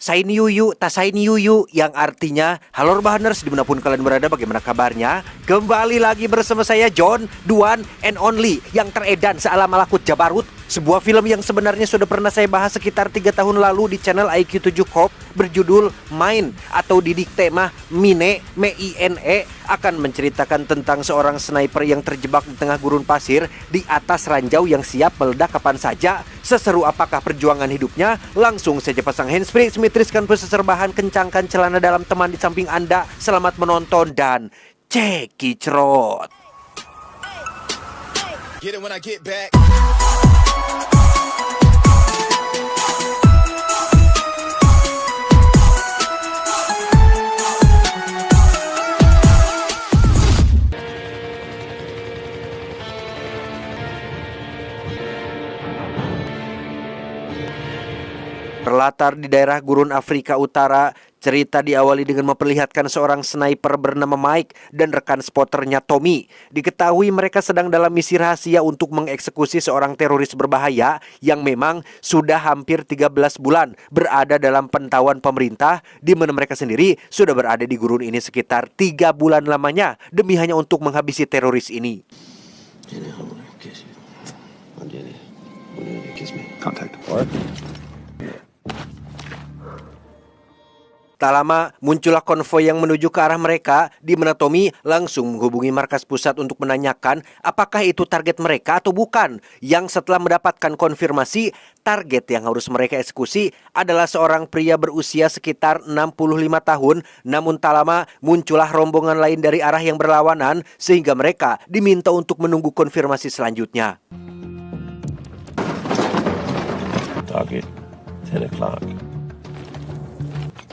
Saini Yuyu, Tasaini Yuyu, yang artinya halo Rebahaners dimanapun kalian berada, bagaimana kabarnya? Kembali lagi bersama saya John, the one and only, yang teredan seala malakut Jabarut. Sebuah film yang sebenarnya sudah pernah saya bahas sekitar 3 tahun lalu di channel IQ7 Corp, berjudul Mine atau didikte mah Mine, M-I-N-E, akan menceritakan tentang seorang sniper yang terjebak di tengah gurun pasir di atas ranjau yang siap meledak kapan saja. Seseru apakah perjuangan hidupnya? Langsung saja pasang handsfree, semitriskan prosesor bahan, kencangkan celana dalam teman di samping Anda. Selamat menonton dan cekicrot. Get it when I get back. Berlatar di daerah gurun Afrika Utara, cerita diawali dengan memperlihatkan seorang sniper bernama Mike dan rekan spotternya Tommy. Diketahui mereka sedang dalam misi rahasia untuk mengeksekusi seorang teroris berbahaya yang memang sudah hampir 13 bulan berada dalam pantauan pemerintah, di mana mereka sendiri sudah berada di gurun ini sekitar 3 bulan lamanya demi hanya untuk menghabisi teroris ini. Tak lama muncullah konvoi yang menuju ke arah mereka, di mana Tommy langsung menghubungi markas pusat untuk menanyakan apakah itu target mereka atau bukan. Yang setelah mendapatkan konfirmasi, target yang harus mereka eksekusi adalah seorang pria berusia sekitar 65 tahun. Namun tak lama muncullah rombongan lain dari arah yang berlawanan, sehingga mereka diminta untuk menunggu konfirmasi selanjutnya. Target 10 o'clock.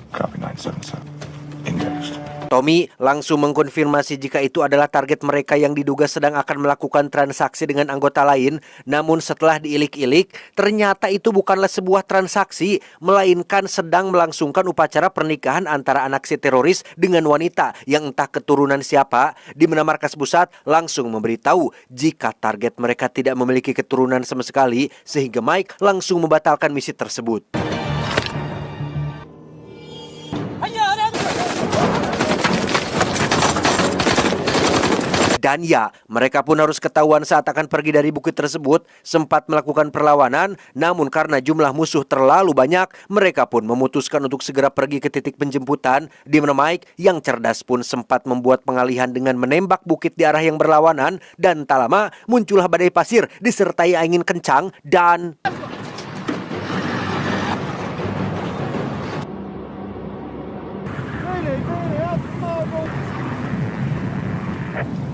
Copy 977. Engaged. Tommy langsung mengkonfirmasi jika itu adalah target mereka yang diduga sedang akan melakukan transaksi dengan anggota lain. Namun setelah diilik-ilik, ternyata itu bukanlah sebuah transaksi, melainkan sedang melangsungkan upacara pernikahan antara anak si teroris dengan wanita yang entah keturunan siapa, di mana markas pusat langsung memberitahu jika target mereka tidak memiliki keturunan sama sekali, sehingga Mike langsung membatalkan misi tersebut. Dan ya, mereka pun harus ketahuan saat akan pergi dari bukit tersebut, sempat melakukan perlawanan, namun karena jumlah musuh terlalu banyak, mereka pun memutuskan untuk segera pergi ke titik penjemputan, di mana Mike yang cerdas pun sempat membuat pengalihan dengan menembak bukit di arah yang berlawanan, dan tak lama muncullah badai pasir disertai angin kencang dan...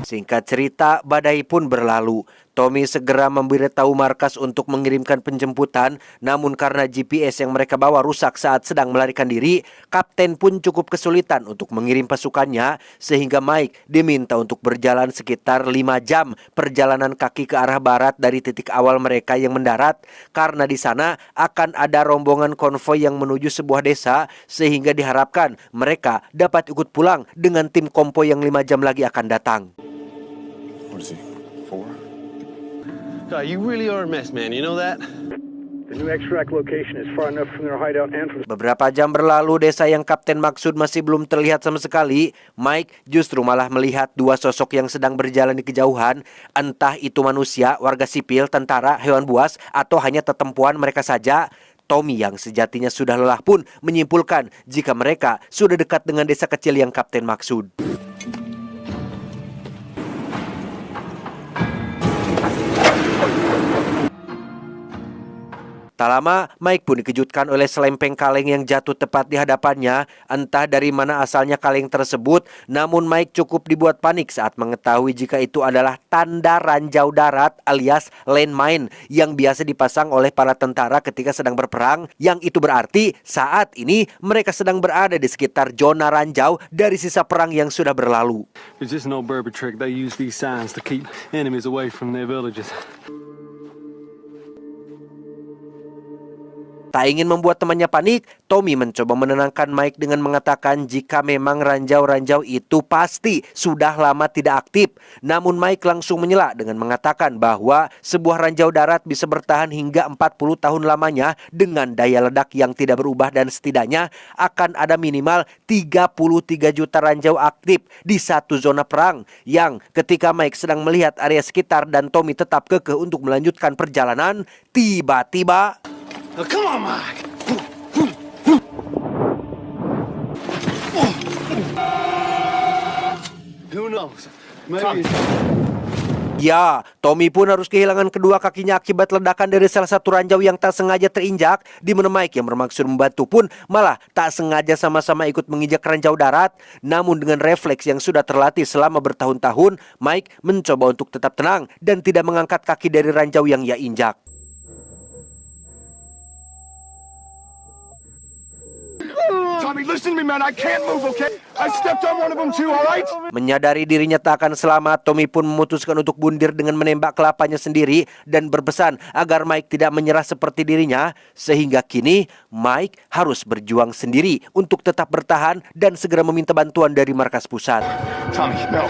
Singkat cerita, badai pun berlalu. Tommy segera memberitahu markas untuk mengirimkan penjemputan, namun karena GPS yang mereka bawa rusak saat sedang melarikan diri, kapten pun cukup kesulitan untuk mengirim pasukannya, sehingga Mike diminta untuk berjalan sekitar 5 jam perjalanan kaki ke arah barat dari titik awal mereka yang mendarat, karena di sana akan ada rombongan konvoi yang menuju sebuah desa, sehingga diharapkan mereka dapat ikut pulang dengan tim konvoi yang 5 jam lagi akan datang. What is he? 4? God, you really are a mess, man. You know that? The new extract location is far enough from their hideout and from... Beberapa jam berlalu, desa yang Kapten maksud masih belum terlihat sama sekali. Mike justru malah melihat 2 sosok yang sedang berjalan di kejauhan. Entah itu manusia, warga sipil, tentara, hewan buas, atau hanya tetempuan mereka saja. Tommy yang sejatinya sudah lelah pun menyimpulkan jika mereka sudah dekat dengan desa kecil yang Kapten maksud. Tak lama, Mike pun dikejutkan oleh selempeng kaleng yang jatuh tepat di hadapannya. Entah dari mana asalnya kaleng tersebut, namun Mike cukup dibuat panik saat mengetahui jika itu adalah tanda ranjau darat alias landmine yang biasa dipasang oleh para tentara ketika sedang berperang. Yang itu berarti saat ini mereka sedang berada di sekitar zona ranjau dari sisa perang yang sudah berlalu. It's just an old Berber trick. They use these signs to keep enemies away from their villages. Tak ingin membuat temannya panik, Tommy mencoba menenangkan Mike dengan mengatakan jika memang ranjau-ranjau itu pasti sudah lama tidak aktif. Namun Mike langsung menyela dengan mengatakan bahwa sebuah ranjau darat bisa bertahan hingga 40 tahun lamanya dengan daya ledak yang tidak berubah dan setidaknya akan ada minimal 33 juta ranjau aktif di satu zona perang yang ketika Mike sedang melihat area sekitar dan Tommy tetap kekeh untuk melanjutkan perjalanan, tiba-tiba Come on, Mike. Who knows? Maybe. ya, Tommy pun harus kehilangan kedua kakinya akibat ledakan dari salah satu ranjau yang tak sengaja terinjak, di mana Mike yang bermaksud membantu pun malah tak sengaja sama-sama ikut menginjak ranjau darat. Namun dengan refleks yang sudah terlatih selama bertahun-tahun, Mike mencoba untuk tetap tenang dan tidak mengangkat kaki dari ranjau yang ia injak. Tommy, listen to me, man. I can't move, okay? I stepped on one of them too, all right? Menyadari dirinya tak akan selamat, Tommy pun memutuskan untuk bundir dengan menembak kelapanya sendiri dan berpesan agar Mike tidak menyerah seperti dirinya. Sehingga kini Mike harus berjuang sendiri untuk tetap bertahan dan segera meminta bantuan dari markas pusat. Tommy, no.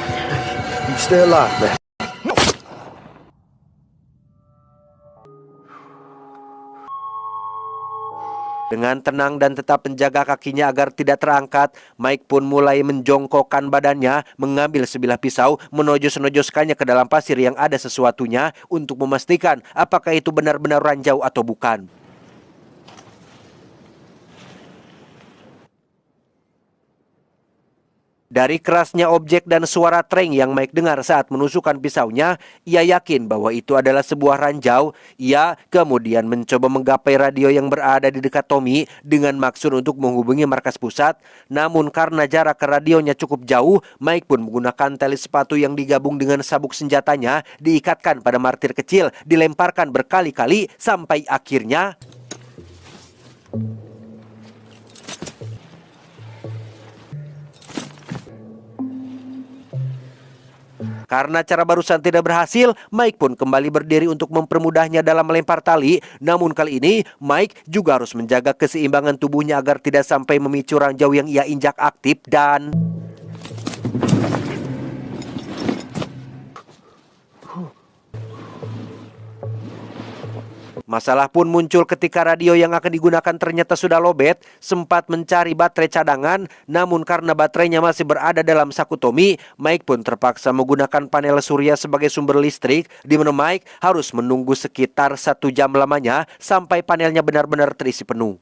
You stay alive, man. Dengan tenang dan tetap menjaga kakinya agar tidak terangkat, Mike pun mulai menjongkokkan badannya, mengambil sebilah pisau, menojos-nojoskannya ke dalam pasir yang ada sesuatunya untuk memastikan apakah itu benar-benar ranjau atau bukan. Dari kerasnya objek dan suara treng yang Mike dengar saat menusukkan pisaunya, ia yakin bahwa itu adalah sebuah ranjau. Ia kemudian mencoba menggapai radio yang berada di dekat Tommy dengan maksud untuk menghubungi markas pusat. Namun karena jarak ke radionya cukup jauh, Mike pun menggunakan tali sepatu yang digabung dengan sabuk senjatanya, diikatkan pada martir kecil, dilemparkan berkali-kali sampai akhirnya karena cara barusan tidak berhasil, Mike pun kembali berdiri untuk mempermudahnya dalam melempar tali. Namun kali ini, Mike juga harus menjaga keseimbangan tubuhnya agar tidak sampai memicu ranjau yang ia injak aktif dan... Masalah pun muncul ketika radio yang akan digunakan ternyata sudah lobet. Sempat mencari baterai cadangan, namun karena baterainya masih berada dalam saku Tommy, Mike pun terpaksa menggunakan panel surya sebagai sumber listrik, di mana Mike harus menunggu sekitar 1 jam lamanya sampai panelnya benar-benar terisi penuh.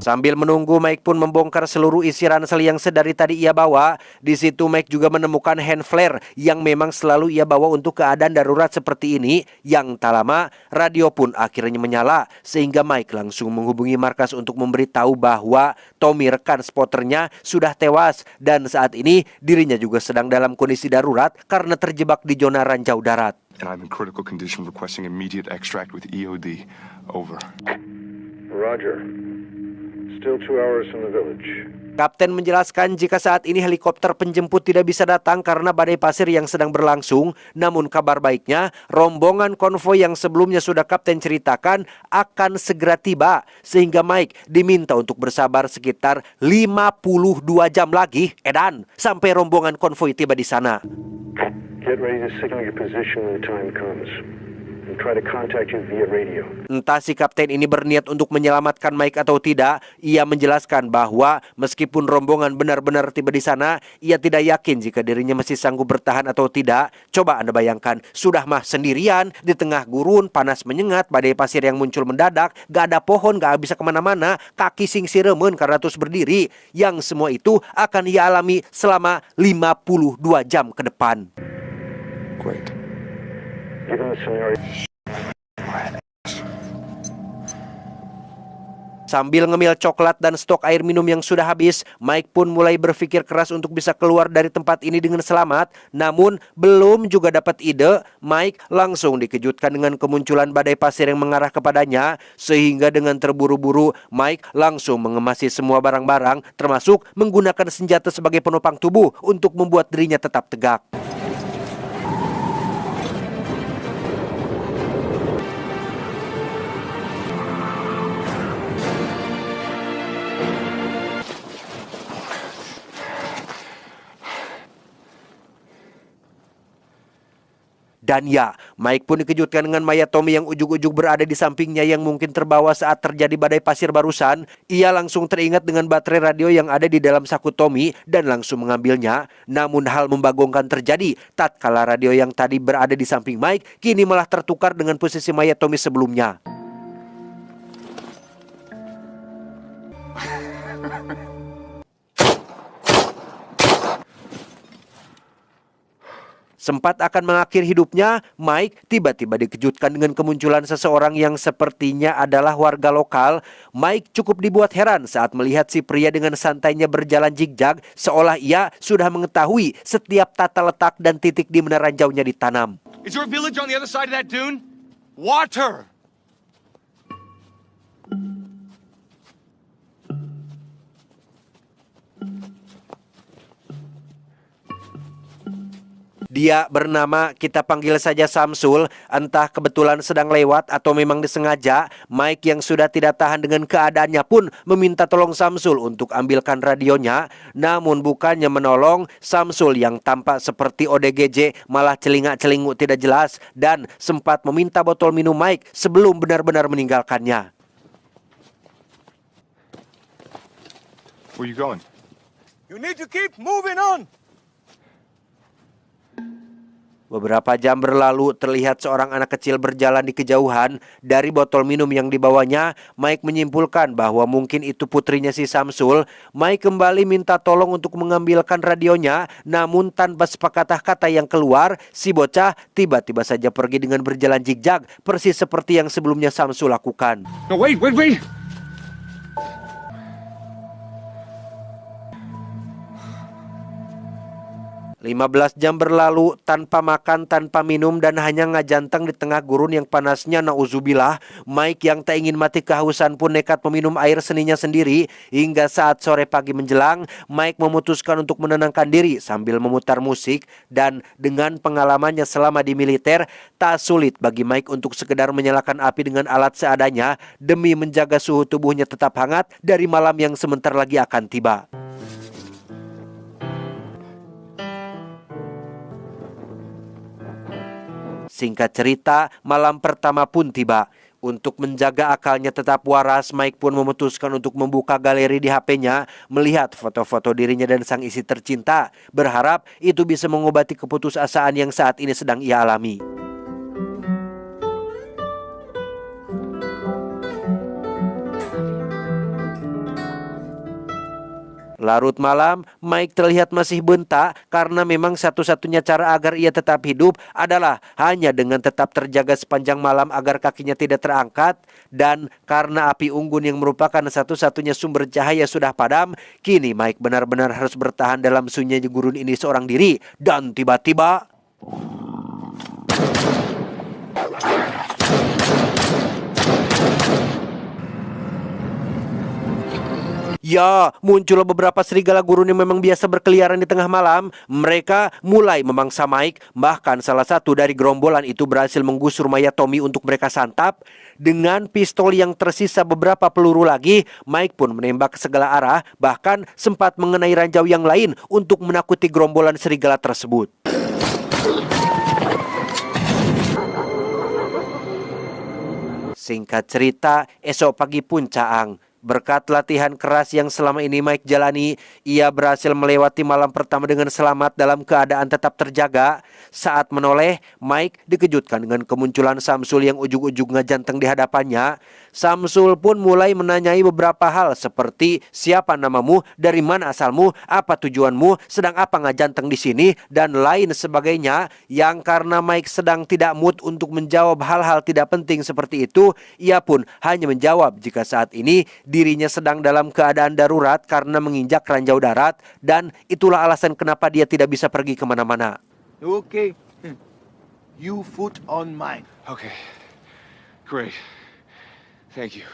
Sambil menunggu, Mike pun membongkar seluruh isi ransel yang sedari tadi ia bawa. Di situ Mike juga menemukan hand flare yang memang selalu ia bawa untuk keadaan darurat seperti ini. Yang tak lama, radio pun akhirnya menyala sehingga Mike langsung menghubungi markas untuk memberitahu bahwa Tommy, rekan spotternya, sudah tewas dan saat ini dirinya juga sedang dalam kondisi darurat karena terjebak di zona ranjau darat. And I'm in critical condition, requesting immediate extract with EOD. Over. Roger. Still 2 hours from the village. Kapten menjelaskan jika saat ini helikopter penjemput tidak bisa datang karena badai pasir yang sedang berlangsung. Namun kabar baiknya, rombongan konvoi yang sebelumnya sudah Kapten ceritakan akan segera tiba. Sehingga Mike diminta untuk bersabar sekitar 52 jam lagi, edan, sampai rombongan konvoi tiba di sana. Get ready to signal your position when the time comes. And try to contact you via radio. Entah si kapten ini berniat untuk menyelamatkan Mike atau tidak, ia menjelaskan bahwa meskipun rombongan benar-benar tiba di sana, ia tidak yakin jika dirinya masih sanggup bertahan atau tidak. Coba Anda bayangkan, sudah mah sendirian di tengah gurun, panas menyengat, badai pasir yang muncul mendadak, gak ada pohon, gak bisa kemana-mana, kaki sing siremen karena terus berdiri. Yang semua itu akan ia alami selama 52 jam ke depan. Great. Given the scenario, Sambil ngemil coklat dan stok air minum yang sudah habis, Mike pun mulai berpikir keras untuk bisa keluar dari tempat ini dengan selamat. Namun, belum juga dapat ide, Mike langsung dikejutkan dengan kemunculan badai pasir yang mengarah kepadanya. Sehingga dengan terburu-buru, Mike langsung mengemasi semua barang-barang, termasuk menggunakan senjata sebagai penopang tubuh untuk membuat dirinya tetap tegak. Dan ya, Mike pun dikejutkan dengan mayat Tommy yang ujug-ujug berada di sampingnya yang mungkin terbawa saat terjadi badai pasir barusan. Ia langsung teringat dengan baterai radio yang ada di dalam saku Tommy dan langsung mengambilnya. Namun hal membagongkan terjadi tatkala radio yang tadi berada di samping Mike kini malah tertukar dengan posisi mayat Tommy sebelumnya. Sempat akan mengakhiri hidupnya, Mike tiba-tiba dikejutkan dengan kemunculan seseorang yang sepertinya adalah warga lokal. Mike cukup dibuat heran saat melihat si pria dengan santainya berjalan zigzag, seolah ia sudah mengetahui setiap tata letak dan titik di mana ranjaunya ditanam. Is there a village on the other side of that dune? Water! Dia bernama, kita panggil saja Samsul. Entah kebetulan sedang lewat atau memang disengaja, Mike yang sudah tidak tahan dengan keadaannya pun meminta tolong Samsul untuk ambilkan radionya. Namun bukannya menolong, Samsul yang tampak seperti ODGJ malah celingak-celinguk tidak jelas dan sempat meminta botol minum Mike sebelum benar-benar meninggalkannya. Where you going? You need to keep moving on. Beberapa jam berlalu, terlihat seorang anak kecil berjalan di kejauhan. Dari botol minum yang dibawanya, Mike menyimpulkan bahwa mungkin itu putrinya si Samsul. Mike kembali minta tolong untuk mengambilkan radionya, namun tanpa sepatah kata yang keluar, si bocah tiba-tiba saja pergi dengan berjalan zigzag, persis seperti yang sebelumnya Samsul lakukan. No, wait! 15 jam berlalu tanpa makan, tanpa minum, dan hanya ngajanteng di tengah gurun yang panasnya, nauzubillah. Mike yang tak ingin mati kehausan pun nekat meminum air seninya sendiri. Hingga saat sore pagi menjelang, Mike memutuskan untuk menenangkan diri sambil memutar musik. Dan dengan pengalamannya selama di militer, tak sulit bagi Mike untuk sekedar menyalakan api dengan alat seadanya demi menjaga suhu tubuhnya tetap hangat dari malam yang sebentar lagi akan tiba. Singkat cerita, malam pertama pun tiba. Untuk menjaga akalnya tetap waras, Mike pun memutuskan untuk membuka galeri di HP-nya, melihat foto-foto dirinya dan sang istri tercinta, berharap itu bisa mengobati keputusasaan yang saat ini sedang ia alami. Larut malam, Mike terlihat masih bentak karena memang satu-satunya cara agar ia tetap hidup adalah hanya dengan tetap terjaga sepanjang malam agar kakinya tidak terangkat. Dan karena api unggun yang merupakan satu-satunya sumber cahaya sudah padam, kini Mike benar-benar harus bertahan dalam sunyinya gurun ini seorang diri. Dan tiba-tiba... ya, muncul beberapa serigala gurun yang memang biasa berkeliaran di tengah malam. Mereka mulai memangsa Mike. Bahkan salah satu dari gerombolan itu berhasil menggusur mayat Tommy untuk mereka santap. Dengan pistol yang tersisa beberapa peluru lagi, Mike pun menembak ke segala arah. Bahkan sempat mengenai ranjau yang lain untuk menakuti gerombolan serigala tersebut. Singkat cerita, esok pagi pun caang. Berkat latihan keras yang selama ini Mike jalani, ia berhasil melewati malam pertama dengan selamat dalam keadaan tetap terjaga. Saat menoleh, Mike dikejutkan dengan kemunculan Samsul yang ujug-ujug ngejanteng di hadapannya. Samsul pun mulai menanyai beberapa hal seperti siapa namamu, dari mana asalmu, apa tujuanmu, sedang apa ngajanteng di sini, dan lain sebagainya. Yang karena Mike sedang tidak mood untuk menjawab hal-hal tidak penting seperti itu, ia pun hanya menjawab jika saat ini dirinya sedang dalam keadaan darurat karena menginjak ranjau darat, dan itulah alasan kenapa dia tidak bisa pergi kemana-mana. Okay. You foot on mine. Okay. Great. Thank you.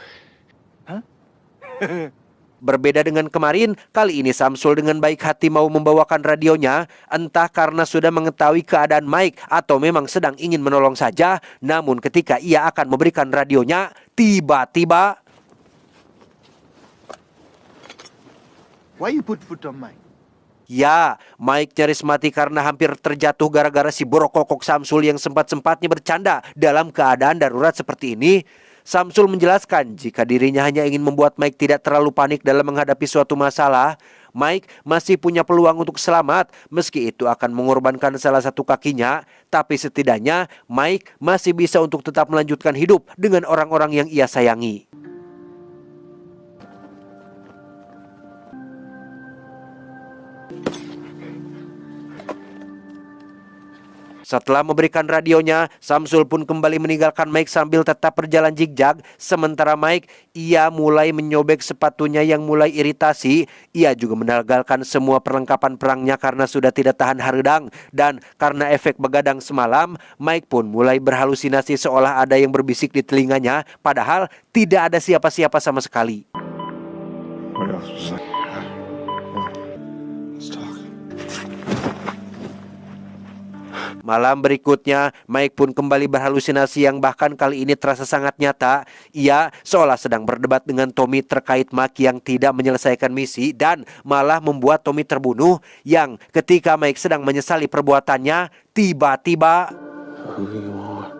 Berbeda dengan kemarin, kali ini Samsul dengan baik hati mau membawakan radionya, entah karena sudah mengetahui keadaan Mike atau memang sedang ingin menolong saja. Namun ketika ia akan memberikan radionya, tiba-tiba Why you put foot on mine? ya, Mike nyaris mati karena hampir terjatuh gara-gara si borokokok Samsul yang sempat-sempatnya bercanda dalam keadaan darurat seperti ini. Samsul menjelaskan jika dirinya hanya ingin membuat Mike tidak terlalu panik dalam menghadapi suatu masalah. Mike masih punya peluang untuk selamat meski itu akan mengorbankan salah satu kakinya. Tapi setidaknya Mike masih bisa untuk tetap melanjutkan hidup dengan orang-orang yang ia sayangi. Setelah memberikan radionya, Samsul pun kembali meninggalkan Mike sambil tetap berjalan zigzag. Sementara Mike, ia mulai menyobek sepatunya yang mulai iritasi. Ia juga menanggalkan semua perlengkapan perangnya karena sudah tidak tahan haredang. Dan karena efek begadang semalam, Mike pun mulai berhalusinasi seolah ada yang berbisik di telinganya. Padahal tidak ada siapa-siapa sama sekali. What else was that? Let's talk. Malam berikutnya, Mike pun kembali berhalusinasi yang bahkan kali ini terasa sangat nyata. Ia seolah sedang berdebat dengan Tommy terkait Mike yang tidak menyelesaikan misi dan malah membuat Tommy terbunuh. Yang ketika Mike sedang menyesali perbuatannya, tiba-tiba Who do you want?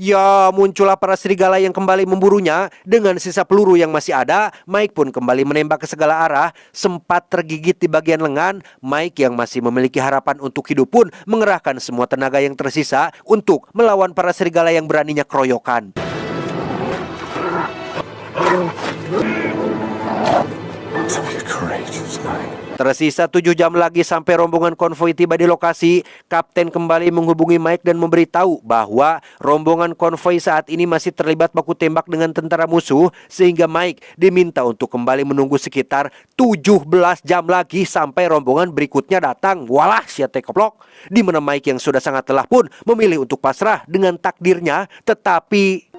ya, muncullah para serigala yang kembali memburunya. Dengan sisa peluru yang masih ada, Mike pun kembali menembak ke segala arah. Sempat tergigit di bagian lengan, Mike yang masih memiliki harapan untuk hidup pun mengerahkan semua tenaga yang tersisa untuk melawan para serigala yang beraninya keroyokan. To be a courageous knight. Tersisa 7 jam lagi sampai rombongan konvoi tiba di lokasi. Kapten kembali menghubungi Mike dan memberitahu bahwa rombongan konvoi saat ini masih terlibat baku tembak dengan tentara musuh. Sehingga Mike diminta untuk kembali menunggu sekitar 17 jam lagi sampai rombongan berikutnya datang. Walah, siate keplok. Di mana Mike yang sudah sangat lelah pun memilih untuk pasrah dengan takdirnya. Tetapi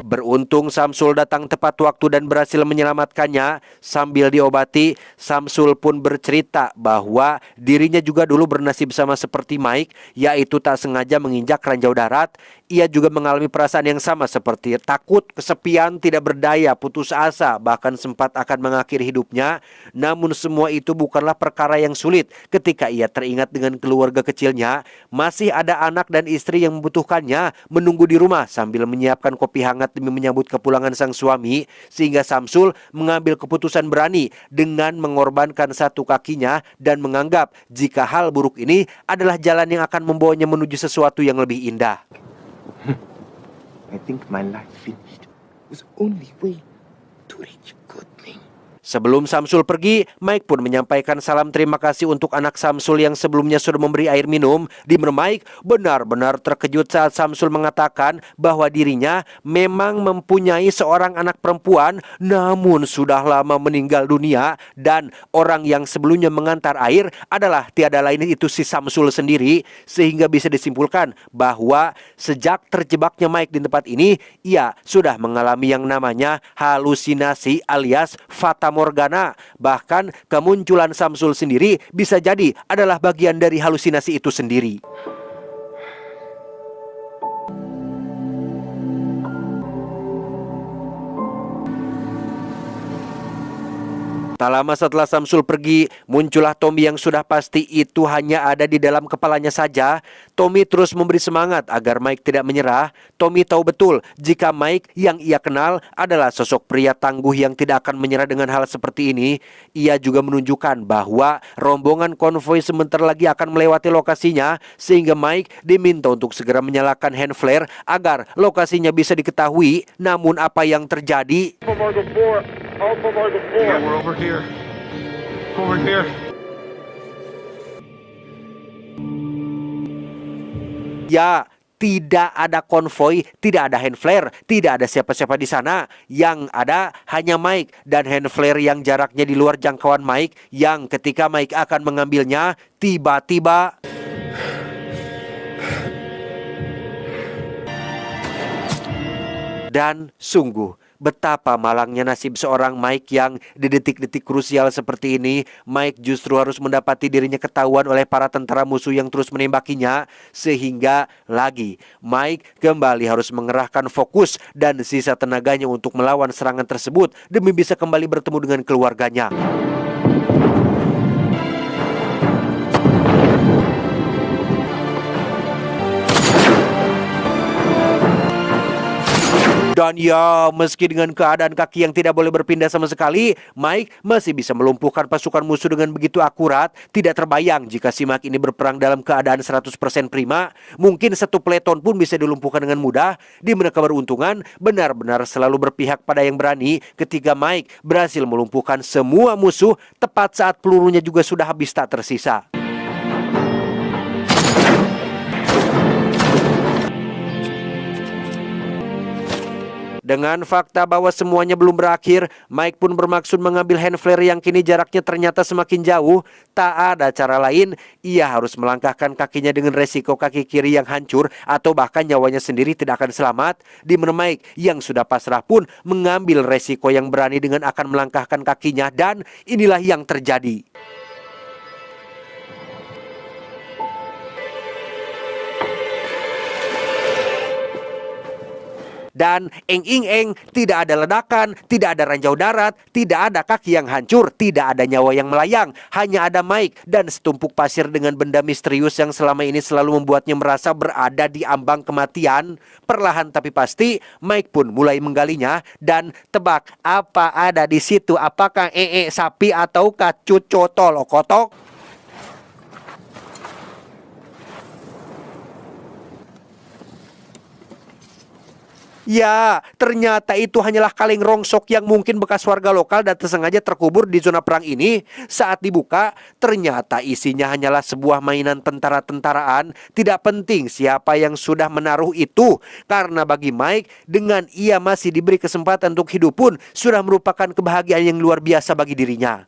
beruntung Samsul datang tepat waktu dan berhasil menyelamatkannya. Sambil diobati, Samsul pun bercerita bahwa dirinya juga dulu bernasib sama seperti Mike, yaitu tak sengaja menginjak ranjau darat. Ia juga mengalami perasaan yang sama seperti takut, kesepian, tidak berdaya, putus asa, bahkan sempat akan mengakhiri hidupnya. Namun semua itu bukanlah perkara yang sulit ketika ia teringat dengan keluarga kecilnya. Masih ada anak dan istri yang membutuhkannya menunggu di rumah sambil menyiapkan kopi hangat demi menyambut kepulangan sang suami. Sehingga Samsul mengambil keputusan berani dengan mengorbankan satu kakinya dan menganggap jika hal buruk ini adalah jalan yang akan membawanya menuju sesuatu yang lebih indah. I think my life finished. Was only way to reach good thing. Sebelum Samsul pergi, Mike pun menyampaikan salam terima kasih untuk anak Samsul yang sebelumnya sudah memberi air minum. Di mana Mike benar-benar terkejut saat Samsul mengatakan bahwa dirinya memang mempunyai seorang anak perempuan, namun sudah lama meninggal dunia. Dan orang yang sebelumnya mengantar air adalah tiada lain itu si Samsul sendiri. Sehingga bisa disimpulkan bahwa sejak terjebaknya Mike di tempat ini, ia sudah mengalami yang namanya halusinasi alias fata morgana. Bahkan kemunculan Samsul sendiri bisa jadi adalah bagian dari halusinasi itu sendiri. Tak lama setelah Samsul pergi, muncullah Tommy yang sudah pasti itu hanya ada di dalam kepalanya saja. Tommy terus memberi semangat agar Mike tidak menyerah. Tommy tahu betul jika Mike yang ia kenal adalah sosok pria tangguh yang tidak akan menyerah dengan hal seperti ini. Ia juga menunjukkan bahwa rombongan konvoi sebentar lagi akan melewati lokasinya, sehingga Mike diminta untuk segera menyalakan hand flare agar lokasinya bisa diketahui. Namun apa yang terjadi? Yeah, we're over here. Over here. Ya, tidak ada konvoi, tidak ada hand flare, tidak ada siapa-siapa di sana. Yang ada hanya Mike dan hand flare yang jaraknya di luar jangkauan Mike, yang ketika Mike akan mengambilnya, tiba-tiba dan sungguh betapa malangnya nasib seorang Mike yang di detik-detik krusial seperti ini, Mike justru harus mendapati dirinya ketahuan oleh para tentara musuh yang terus menembakinya. Sehingga lagi Mike kembali harus mengerahkan fokus dan sisa tenaganya untuk melawan serangan tersebut demi bisa kembali bertemu dengan keluarganya. Dan ya, meski dengan keadaan kaki yang tidak boleh berpindah sama sekali, Mike masih bisa melumpuhkan pasukan musuh dengan begitu akurat. Tidak terbayang jika si Mike ini berperang dalam keadaan 100% prima. Mungkin satu peleton pun bisa dilumpuhkan dengan mudah. Di mana keberuntungan benar-benar selalu berpihak pada yang berani ketika Mike berhasil melumpuhkan semua musuh tepat saat pelurunya juga sudah habis tak tersisa. Dengan fakta bahwa semuanya belum berakhir, Mike pun bermaksud mengambil hand flare yang kini jaraknya ternyata semakin jauh. Tak ada cara lain, ia harus melangkahkan kakinya dengan resiko kaki kiri yang hancur atau bahkan nyawanya sendiri tidak akan selamat. Di mana Mike yang sudah pasrah pun mengambil resiko yang berani dengan akan melangkahkan kakinya, dan inilah yang terjadi. Dan eng-ing-eng, tidak ada ledakan, tidak ada ranjau darat, tidak ada kaki yang hancur, tidak ada nyawa yang melayang. Hanya ada Mike dan setumpuk pasir dengan benda misterius yang selama ini selalu membuatnya merasa berada di ambang kematian. Perlahan tapi pasti, Mike pun mulai menggalinya. Dan tebak apa ada di situ? Apakah sapi atau cuco tolokotok? Ya, ternyata itu hanyalah kaleng rongsok yang mungkin bekas warga lokal dan sengaja terkubur di zona perang ini. Saat dibuka, ternyata isinya hanyalah sebuah mainan tentara-tentaraan. Tidak penting siapa yang sudah menaruh itu, karena bagi Mike, dengan ia masih diberi kesempatan untuk hidup pun sudah merupakan kebahagiaan yang luar biasa bagi dirinya.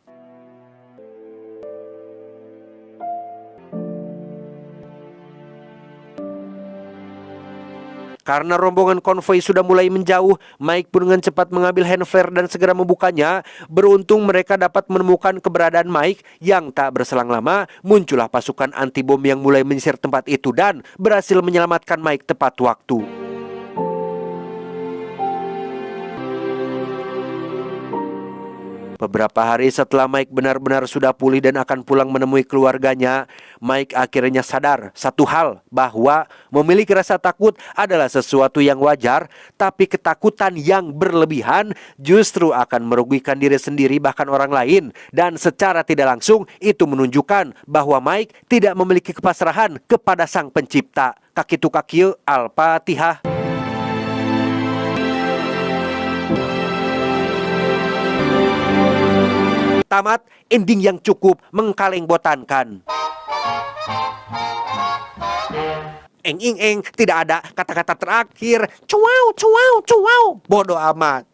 Karena rombongan konvoi sudah mulai menjauh, Mike pun dengan cepat mengambil hand flare dan segera membukanya. Beruntung mereka dapat menemukan keberadaan Mike. Yang tak berselang lama, muncullah pasukan anti bom yang mulai menyisir tempat itu dan berhasil menyelamatkan Mike tepat waktu. Beberapa hari setelah Mike benar-benar sudah pulih dan akan pulang menemui keluarganya, Mike akhirnya sadar satu hal, bahwa memiliki rasa takut adalah sesuatu yang wajar, tapi ketakutan yang berlebihan justru akan merugikan diri sendiri bahkan orang lain. Dan secara tidak langsung itu menunjukkan bahwa Mike tidak memiliki kepasrahan kepada Sang Pencipta. Kakitu kakieu, Al-Fatihah. Tamat, ending yang cukup mengkaleng-botankan. Eng-ing-eng, tidak ada kata-kata terakhir. Cuau, cuau, cuau. Bodoh amat.